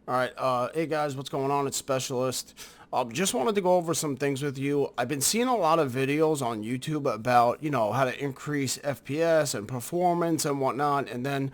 All right, hey guys, what's going on? It's Specialist. Just wanted to go over some things with you. I've been seeing a lot of videos on YouTube about, how to increase FPS and performance and whatnot. And then,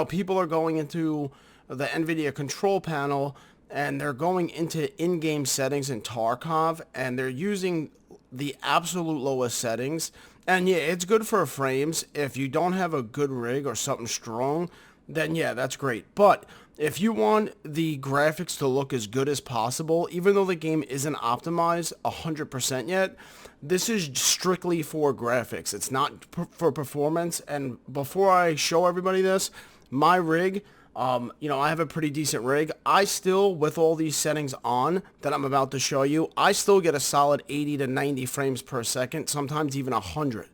people are going into the NVIDIA control panel and they're going into in-game settings in Tarkov and they're using the absolute lowest settings. And yeah, it's good for frames. If you don't have a good rig or something strong, then yeah, that's great. But if you want the graphics to look as good as possible, even though the game isn't optimized 100% yet, this is strictly for graphics. It's not for performance. And before I show everybody this, my rig, I have a pretty decent rig. I still, with all these settings on that I'm about to show you, I still get a solid 80 to 90 frames per second, sometimes even 100.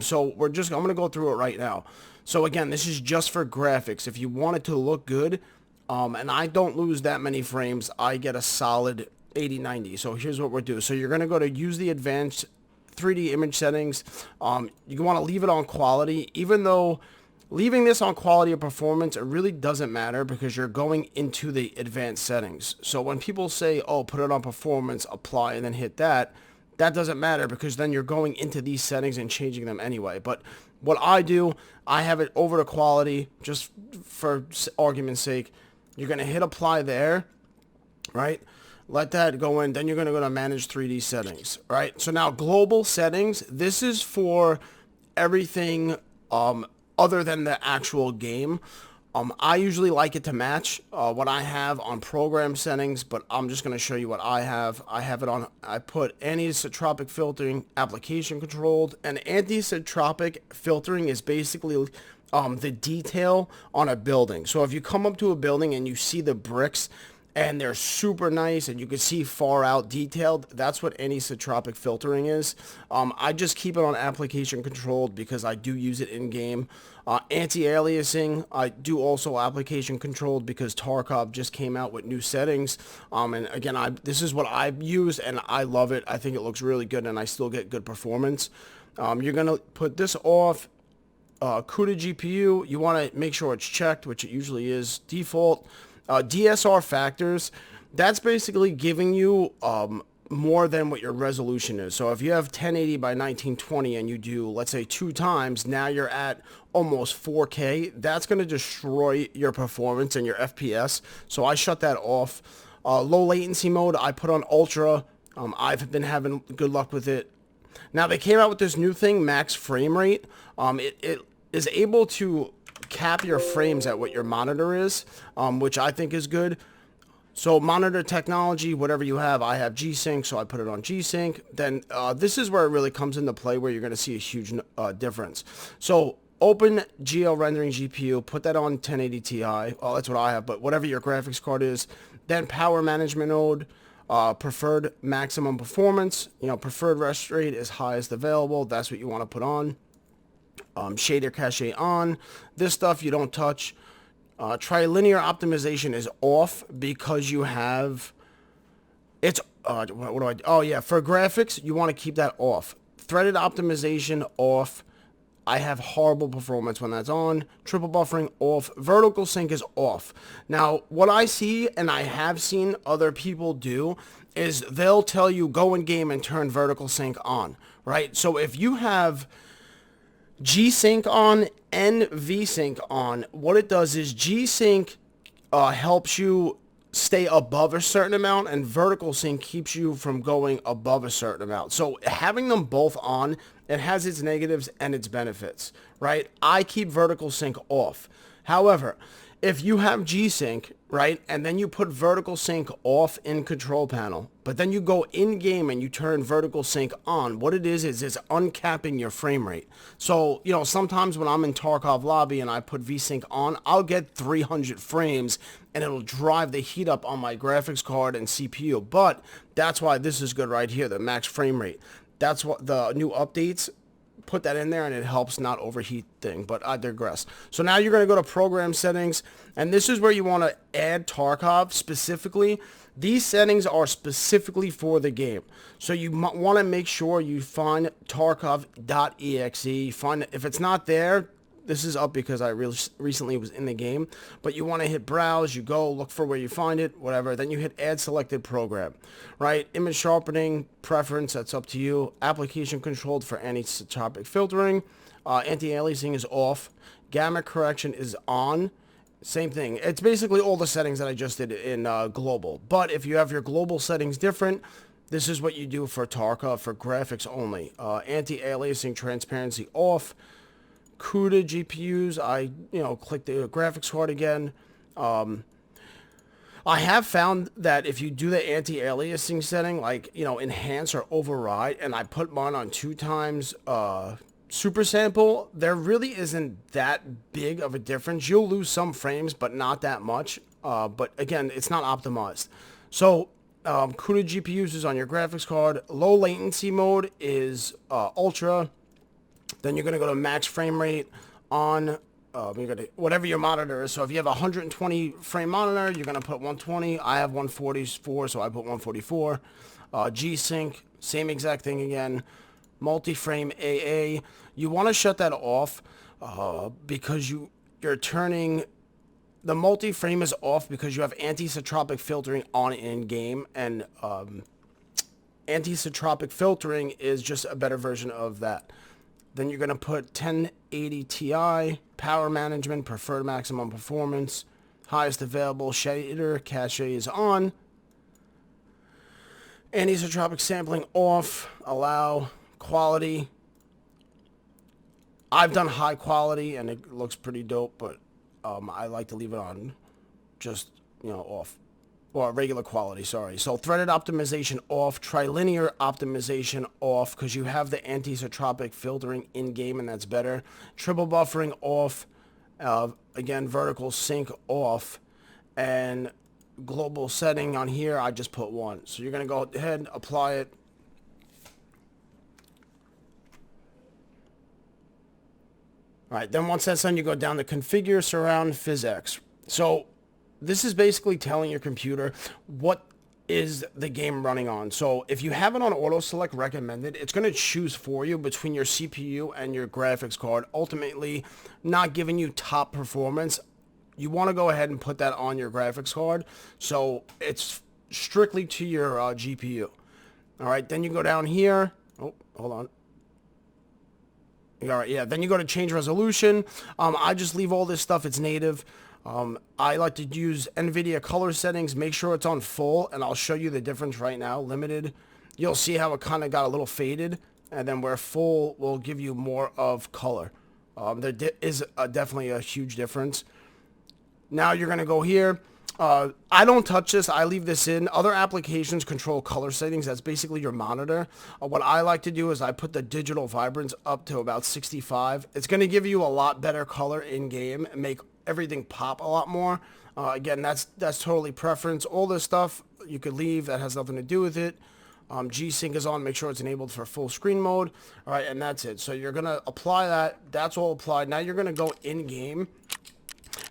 So I'm going to go through it right now. So again, this is just for graphics. If you want it to look good, and I don't lose that many frames, I get a solid 80, 90. So here's what we'll do. So you're going to go to use the advanced 3D image settings. You want to leave it on quality, even though leaving this on quality or performance, it really doesn't matter because you're going into the advanced settings. So when people say, oh, put it on performance, apply, and then hit that, that doesn't matter because then you're going into these settings and changing them anyway. But what I do, I have it over to quality just for argument's sake. You're going to hit apply there, right? Let that go in. Then you're going to go to manage 3D settings, right? So now global settings, this is for everything other than the actual game. I usually like it to match what I have on program settings, but I'm just going to show you what I have. I put anisotropic filtering application controlled, and anisotropic filtering is basically the detail on a building. So if you come up to a building and you see the bricks and they're super nice and you can see far out detailed, that's what anisotropic filtering is. I just keep it on application controlled because I do use it in game. Anti-aliasing, I do also application controlled because Tarkov just came out with new settings. And again, this is what I use and I love it. I think it looks really good and I still get good performance. You're going to put this off. CUDA GPU, you want to make sure it's checked, which it usually is default. DSR factors, that's basically giving you more than what your resolution is. So if you have 1080 by 1920 and you do, let's say 2 times, now you're at almost 4K. That's going to destroy your performance and your FPS. So I shut that off. Low latency mode, I put on ultra. I've been having good luck with it. Now they came out with this new thing, max frame rate. It is able to cap your frames at what your monitor is, which I think is good. So monitor technology, whatever you have, I have G-Sync, so I put it on G-Sync. Then this is where it really comes into play, where you're going to see a huge difference. So open GL rendering GPU, put that on 1080 Ti. Well, that's what I have, but whatever your graphics card is. Then power management mode, preferred maximum performance. Preferred rest rate is highest available. That's what you want to put on. Shader cache on. This stuff you don't touch. Trilinear optimization is off because you have it's what do I do? Oh yeah, for graphics you want to keep that off. Threaded optimization off. I have horrible performance when that's on. Triple buffering off. Vertical sync is off. Now what I see and I have seen other people do is they'll tell you go in game and turn vertical sync on, right? So if you have G-Sync on and V-Sync on, what it does is G-Sync helps you stay above a certain amount and vertical sync keeps you from going above a certain amount. So having them both on, it has its negatives and its benefits, right? I keep vertical sync off. However, if you have G-Sync, right, and then you put vertical sync off in control panel, but then you go in game and you turn vertical sync on, what it is it's uncapping your frame rate. So, sometimes when I'm in Tarkov lobby and I put V-Sync on, I'll get 300 frames and it'll drive the heat up on my graphics card and CPU. But that's why this is good right here, the max frame rate. That's what the new updates put that in there and it helps not overheat thing, but I digress. So now you're going to go to program settings and this is where you want to add Tarkov specifically. These settings are specifically for the game. So you want to make sure you find tarkov.exe. Find if it's not there, this is up because I recently was in the game, but you want to hit browse, you go look for where you find it, whatever, then you hit add selected program, right? Image sharpening preference, that's up to you. Application controlled for anisotropic filtering. Anti-aliasing is off. Gamma correction is on. Same thing. It's basically all the settings that I just did in global. But if you have your global settings different, this is what you do for Tarkov for graphics only. Anti-aliasing transparency off. CUDA GPUs, I click the graphics card again. I have found that if you do the anti-aliasing setting, like, enhance or override, and I put mine on 2 times super sample, there really isn't that big of a difference. You'll lose some frames, but not that much. But again, it's not optimized. So CUDA GPUs is on your graphics card. Low latency mode is ultra. Then you're going to go to max frame rate on you're gonna, whatever your monitor is. So if you have a 120 frame monitor, you're going to put 120. I have 144, so I put 144. G-Sync, same exact thing again. Multi-frame AA. You want to shut that off because you're turning... The multi-frame is off because you have anisotropic filtering on in-game, and anisotropic filtering is just a better version of that. Then you're going to put 1080 Ti, power management, preferred maximum performance, highest available shader, cache is on, anisotropic sampling off, allow, quality. I've done high quality and it looks pretty dope, but I like to leave it on just, off. Or regular quality, sorry. So threaded optimization off, trilinear optimization off, because you have the anisotropic filtering in-game, and that's better. Triple buffering off, again, vertical sync off, and global setting on here, I just put 1. So you're going to go ahead, apply it. All right, then once that's done, you go down to configure surround PhysX. So this is basically telling your computer what is the game running on. So if you have it on auto select recommended, it's going to choose for you between your CPU and your graphics card, ultimately not giving you top performance. You want to go ahead and put that on your graphics card, so it's strictly to your GPU. All right, then you go down here. Oh, hold on. All right, yeah, then you go to change resolution. I just leave all this stuff, it's native. I like to use NVIDIA color settings, make sure it's on full, and I'll show you the difference right now. Limited, you'll see how it kind of got a little faded, and then where full will give you more of color. There is definitely a huge difference. Now you're going to go here. I don't touch this. I leave this in. Other applications control color settings. That's basically your monitor. What I like to do is I put the digital vibrance up to about 65. It's going to give you a lot better color in game and make everything pop a lot more. Again, that's totally preference. All this stuff you could leave. That has nothing to do with it. G-Sync is on. Make sure it's enabled for full screen mode. All right, and that's it. So you're going to apply that. That's all applied. Now you're going to go in game.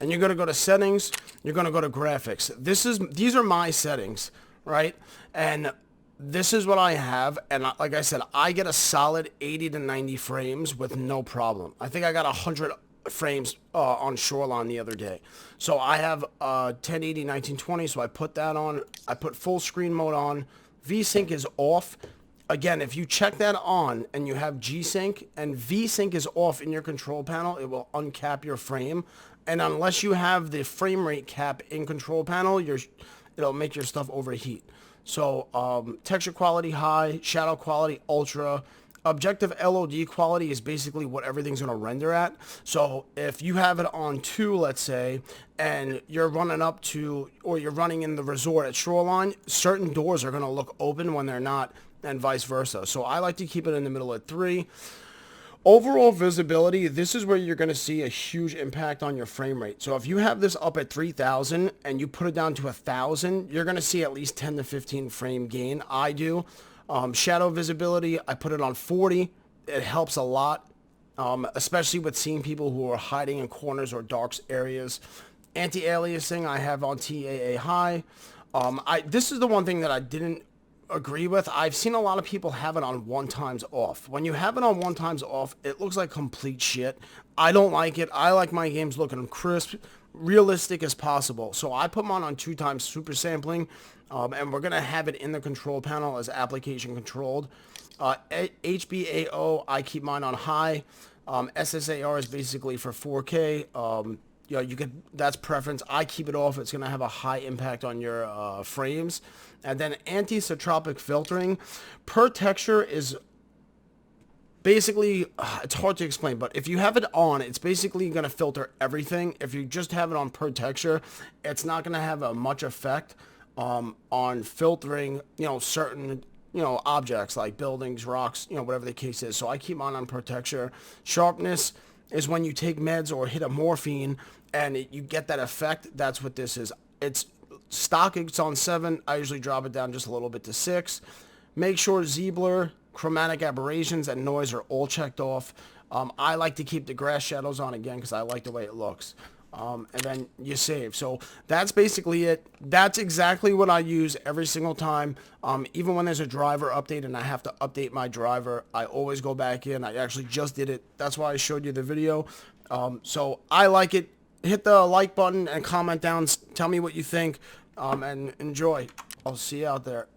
And you're going to go to settings, you're going to go to graphics. These are my settings, right? And this is what I have. And like I said, I get a solid 80 to 90 frames with no problem. I think I got 100 frames on Shoreline the other day. So I have 1080, 1920, so I put that on. I put full screen mode on. V-Sync is off. Again, if you check that on and you have G-Sync and V-Sync is off in your control panel, it will uncap your frame. And unless you have the frame rate cap in control panel, it'll make your stuff overheat. So texture quality high, shadow quality ultra. Objective LOD quality is basically what everything's going to render at. So if you have it on 2, let's say, and you're running up to, or you're running in the resort at Shoreline, certain doors are going to look open when they're not, and vice versa. So I like to keep it in the middle at 3. Overall visibility, this is where you're going to see a huge impact on your frame rate. So if you have this up at 3000 and you put it down to 1000, you're going to see at least 10 to 15 frame gain. I do. Shadow visibility, I put it on 40. It helps a lot, especially with seeing people who are hiding in corners or dark areas. Anti-aliasing, I have on TAA high. This is the one thing that I didn't agree with. I've seen a lot of people have it on 1x off. When you have it on 1x off, it looks like complete shit. I don't like it. I like my games looking crisp, realistic as possible. So I put mine on 2x super sampling, and we're going to have it in the control panel as application controlled. HBAO, I keep mine on high. SSAR is basically for 4K. You know, you could, that's preference. I keep it off. It's going to have a high impact on your frames. And then Antisotropic filtering. Per texture is basically, it's hard to explain, but if you have it on, it's basically going to filter everything. If you just have it on per texture, it's not going to have a much effect on filtering, you know, certain, you know, objects like buildings, rocks, you know, whatever the case is. So I keep mine on per texture. Sharpness is when you take meds or hit a morphine and you get that effect. That's what this is. It's stock, it's on 7. I usually drop it down just a little bit to 6. Make sure Z-blur, chromatic aberrations, and noise are all checked off. I like to keep the grass shadows on again because I like the way it looks. And then you save. So that's basically it. That's exactly what I use every single time. Even when there's a driver update and I have to update my driver, I always go back in. I actually just did it. That's why I showed you the video. So I like it. Hit the like button and comment down. Tell me what you think, and enjoy. I'll see you out there.